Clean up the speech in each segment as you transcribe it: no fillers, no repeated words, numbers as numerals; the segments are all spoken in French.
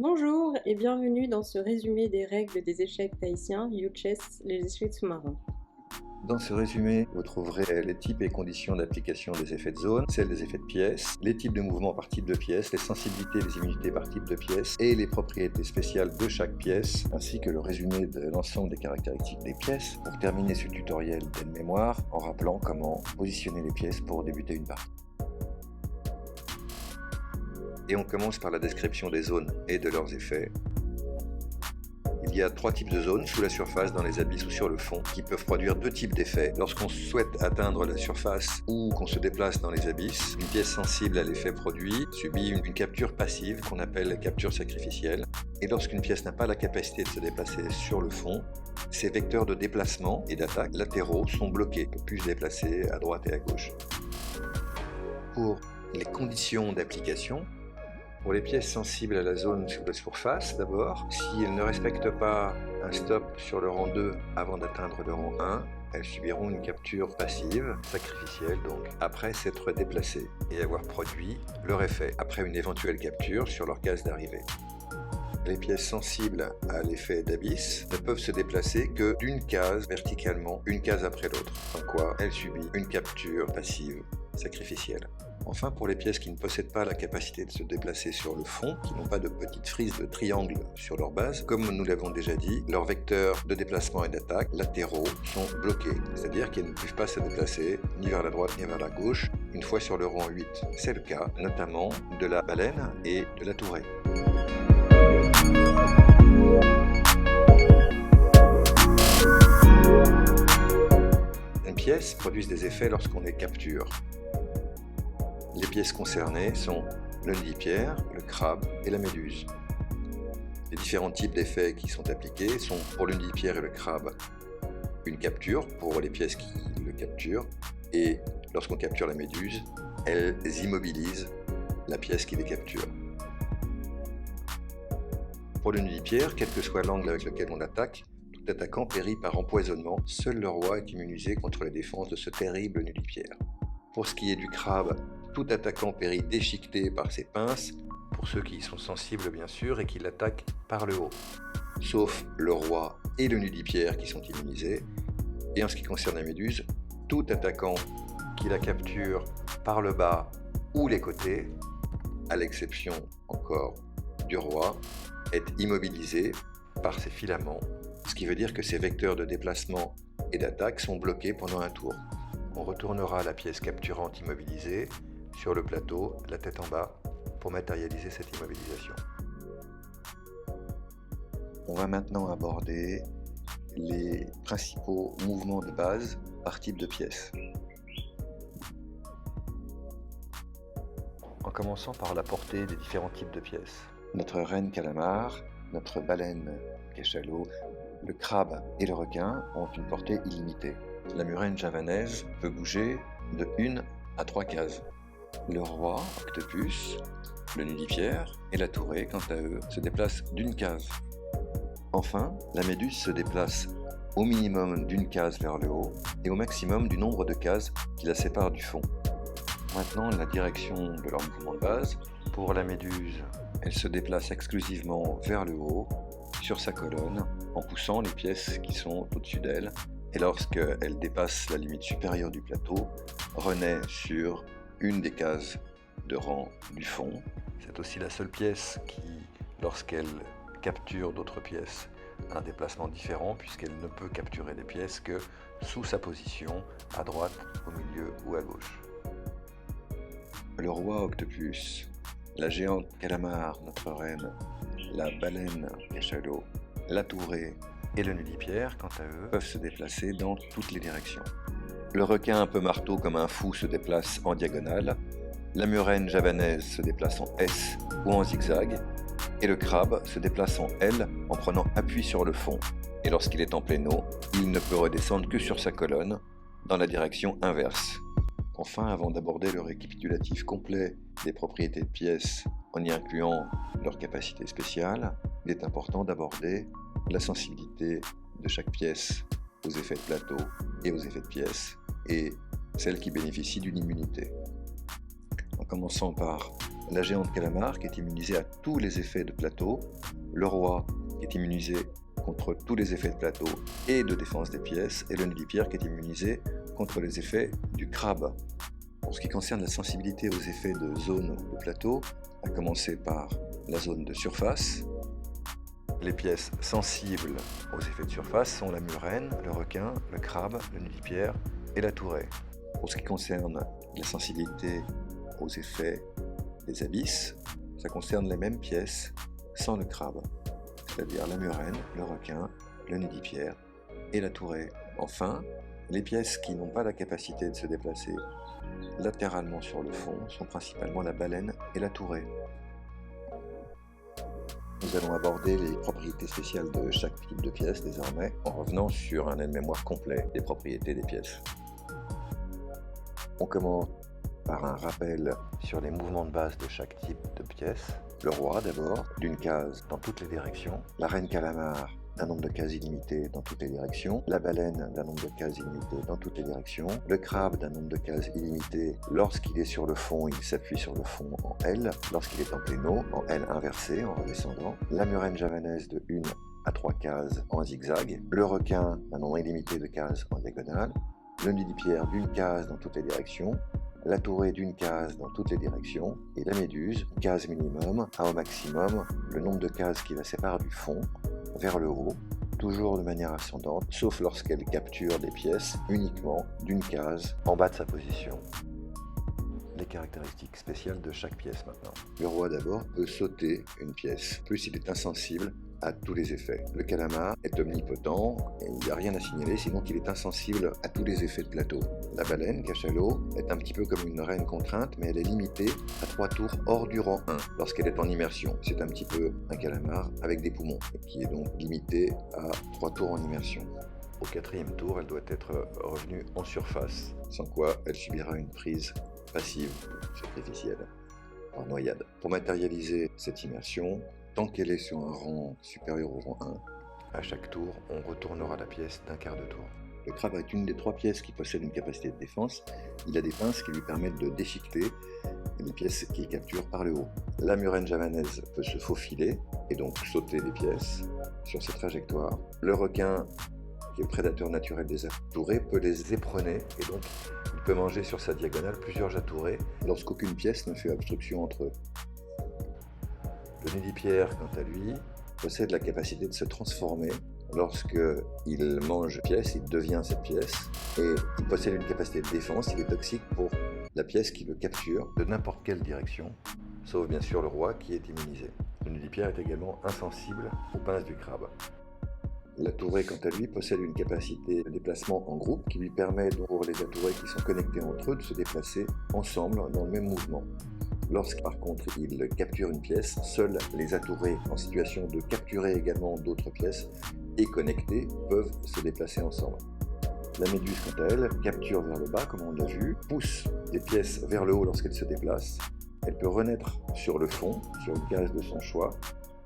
Bonjour et bienvenue dans ce résumé des règles des échecs tahitiens, Liuchess, les échecs sous-marins. Dans ce résumé, vous trouverez les types et conditions d'application des effets de zone, celles des effets de pièces, les types de mouvements par type de pièce, les sensibilités et les immunités par type de pièce et les propriétés spéciales de chaque pièce, ainsi que le résumé de l'ensemble des caractéristiques des pièces, pour terminer ce tutoriel d'aide-mémoire en rappelant comment positionner les pièces pour débuter une partie. Et on commence par la description des zones et de leurs effets. Il y a trois types de zones, sous la surface, dans les abysses ou sur le fond, qui peuvent produire deux types d'effets. Lorsqu'on souhaite atteindre la surface ou qu'on se déplace dans les abysses, une pièce sensible à l'effet produit subit une capture passive qu'on appelle capture sacrificielle. Et lorsqu'une pièce n'a pas la capacité de se déplacer sur le fond, ses vecteurs de déplacement et d'attaque latéraux sont bloqués, ne peuvent plus se déplacer à droite et à gauche. Pour les conditions d'application, pour les pièces sensibles à la zone sur la surface, d'abord, si elles ne respectent pas un stop sur le rang 2 avant d'atteindre le rang 1, elles subiront une capture passive, sacrificielle donc, après s'être déplacées et avoir produit leur effet après une éventuelle capture sur leur case d'arrivée. Les pièces sensibles à l'effet d'abysse ne peuvent se déplacer que d'une case verticalement, une case après l'autre, sans quoi elles subissent une capture passive, sacrificielle. Enfin, pour les pièces qui ne possèdent pas la capacité de se déplacer sur le fond, qui n'ont pas de petites frises de triangle sur leur base, comme nous l'avons déjà dit, leurs vecteurs de déplacement et d'attaque latéraux sont bloqués, c'est-à-dire qu'ils ne peuvent pas se déplacer ni vers la droite ni vers la gauche une fois sur le rang 8. C'est le cas notamment de la baleine et de la tourée. Les pièces produisent des effets lorsqu'on les capture. Les pièces concernées sont le nidipierre, le crabe et la méduse. Les différents types d'effets qui sont appliqués sont pour le nidipierre et le crabe une capture pour les pièces qui le capturent, et lorsqu'on capture la méduse, elles immobilisent la pièce qui les capture. Pour le nidipierre, quel que soit l'angle avec lequel on l'attaque, tout attaquant périt par empoisonnement. Seul le roi est immunisé contre les défenses de ce terrible nidipierre. Pour ce qui est du crabe, tout attaquant périt déchiqueté par ses pinces, pour ceux qui y sont sensibles bien sûr et qui l'attaquent par le haut, sauf le roi et le nidipierre qui sont immunisés. Et en ce qui concerne la méduse, tout attaquant qui la capture par le bas ou les côtés, à l'exception encore du roi, est immobilisé par ses filaments, ce qui veut dire que ses vecteurs de déplacement et d'attaque sont bloqués pendant un tour. On retournera la pièce capturante immobilisée sur le plateau, la tête en bas, pour matérialiser cette immobilisation. On va maintenant aborder les principaux mouvements de base par type de pièce. En commençant par la portée des différents types de pièces. Notre reine calamar, notre baleine cachalot, le crabe et le requin ont une portée illimitée. La murène javanaise peut bouger de 1 à 3 cases. Le roi, octopus, le nidipierre et la tourée, quant à eux, se déplacent d'une case. Enfin, la méduse se déplace au minimum d'une case vers le haut et au maximum du nombre de cases qui la séparent du fond. Maintenant, la direction de leur mouvement de base. Pour la méduse, elle se déplace exclusivement vers le haut, sur sa colonne, en poussant les pièces qui sont au-dessus d'elle, et lorsqu'elle dépasse la limite supérieure du plateau, renaît sur une des cases de rang du fond. C'est aussi la seule pièce qui, lorsqu'elle capture d'autres pièces, a un déplacement différent, puisqu'elle ne peut capturer des pièces que sous sa position, à droite, au milieu ou à gauche. Le roi octopus, la géante calamar, notre reine, la baleine cachalot, la tourée et le nidipierre, quant à eux, peuvent se déplacer dans toutes les directions. Le requin un peu marteau comme un fou se déplace en diagonale, la murène javanaise se déplace en S ou en zigzag, et le crabe se déplace en L en prenant appui sur le fond. Et lorsqu'il est en plein eau, il ne peut redescendre que sur sa colonne, dans la direction inverse. Enfin, avant d'aborder le récapitulatif complet des propriétés de pièces en y incluant leurs capacités spéciales, il est important d'aborder la sensibilité de chaque pièce aux effets de plateau et aux effets de pièce, et celle qui bénéficie d'une immunité. En commençant par la géante calamar qui est immunisée à tous les effets de plateau, le roi qui est immunisé contre tous les effets de plateau et de défense des pièces, et le nudipierre qui est immunisé contre les effets du crabe. Pour ce qui concerne la sensibilité aux effets de zone de plateau, à commencer par la zone de surface, les pièces sensibles aux effets de surface sont la murène, le requin, le crabe, le nudipierre et la tourelle. Pour ce qui concerne la sensibilité aux effets des abysses, ça concerne les mêmes pièces sans le crabe, c'est-à-dire la murène, le requin, le nudipierre et la tourelle. Enfin, les pièces qui n'ont pas la capacité de se déplacer latéralement sur le fond sont principalement la baleine et la tourelle. Nous allons aborder les propriétés spéciales de chaque type de pièce désormais, en revenant sur un aide-mémoire complet des propriétés des pièces. On commence par un rappel sur les mouvements de base de chaque type de pièce. Le roi d'abord, d'une case dans toutes les directions. La reine calamar, d'un nombre de cases illimité dans toutes les directions. La baleine, d'un nombre de cases illimité dans toutes les directions. Le crabe, d'un nombre de cases illimité. Lorsqu'il est sur le fond, il s'appuie sur le fond en L. Lorsqu'il est en pléno, en L inversé, en redescendant. La murène javanaise de 1 à 3 cases en zigzag. Le requin, d'un nombre illimité de cases en diagonale. Le nudipierre d'une case dans toutes les directions. La tourelle d'une case dans toutes les directions, et la méduse, une case minimum, à au maximum, le nombre de cases qui la séparent du fond, vers le haut, toujours de manière ascendante, sauf lorsqu'elle capture des pièces uniquement d'une case en bas de sa position. Les caractéristiques spéciales de chaque pièce maintenant. Le roi d'abord peut sauter une pièce, plus il est insensible à tous les effets. Le calamar est omnipotent et il n'y a rien à signaler sinon qu'il est insensible à tous les effets de plateau. La baleine, cachalot, est un petit peu comme une reine contrainte, mais elle est limitée à 3 tours hors du rang 1 lorsqu'elle est en immersion. C'est un petit peu un calamar avec des poumons, qui est donc limité à 3 tours en immersion. Au 4e tour, elle doit être revenue en surface, sans quoi elle subira une prise passive, sacrificielle, par noyade. Pour matérialiser cette immersion, tant qu'elle est sur un rang supérieur au rang 1, à chaque tour, on retournera la pièce d'un quart de tour. Le crabe est une des 3 pièces qui possède une capacité de défense. Il a des pinces qui lui permettent de déchiqueter les pièces qu'il capture par le haut. La murène javanaise peut se faufiler et donc sauter des pièces sur ses trajectoires. Le requin, qui est le prédateur naturel des atourés, peut les éperonner et donc il peut manger sur sa diagonale plusieurs jatourés lorsqu'aucune pièce ne fait obstruction entre eux. Le nudipierre, quant à lui, possède la capacité de se transformer. Lorsqu'il mange une pièce, il devient cette pièce et il possède une capacité de défense. Il est toxique pour la pièce qui le capture de n'importe quelle direction, sauf bien sûr le roi qui est immunisé. Le nudipierre est également insensible aux pinces du crabe. La tourelle, quant à lui, possède une capacité de déplacement en groupe qui lui permet, pour les atourés qui sont connectés entre eux, de se déplacer ensemble dans le même mouvement. Lorsque par contre il capture une pièce, seuls les atourés en situation de capturer également d'autres pièces et connectés peuvent se déplacer ensemble. La méduse, quant à elle, capture vers le bas, comme on l'a vu, pousse des pièces vers le haut lorsqu'elle se déplace. Elle peut renaître sur le fond, sur une case de son choix.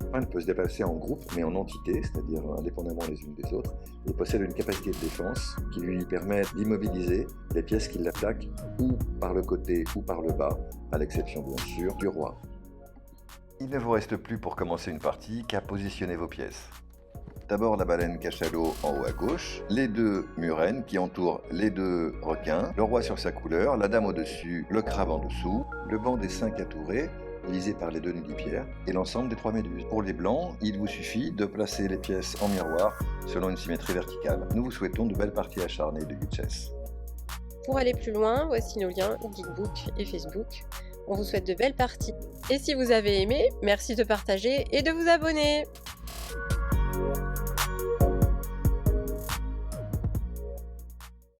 Enfin, elle peut se déplacer en groupe, mais en entité, c'est-à-dire indépendamment les unes des autres, et possède une capacité de défense qui lui permet d'immobiliser les pièces qui l'attaquent ou par le côté ou par le bas, à l'exception bien sûr du roi. Il ne vous reste plus pour commencer une partie qu'à positionner vos pièces. D'abord la baleine cachalot en haut à gauche, les 2 murènes qui entourent les 2 requins, le roi sur sa couleur, la dame au-dessus, le crabe en dessous, le banc des 5 atourés, lisé par les 2 nudipierres, et l'ensemble des 3 méduses. Pour les blancs, il vous suffit de placer les pièces en miroir selon une symétrie verticale. Nous vous souhaitons de belles parties acharnées de Yuchess. Pour aller plus loin, voici nos liens Geekbook et Facebook. On vous souhaite de belles parties. Et si vous avez aimé, merci de partager et de vous abonner.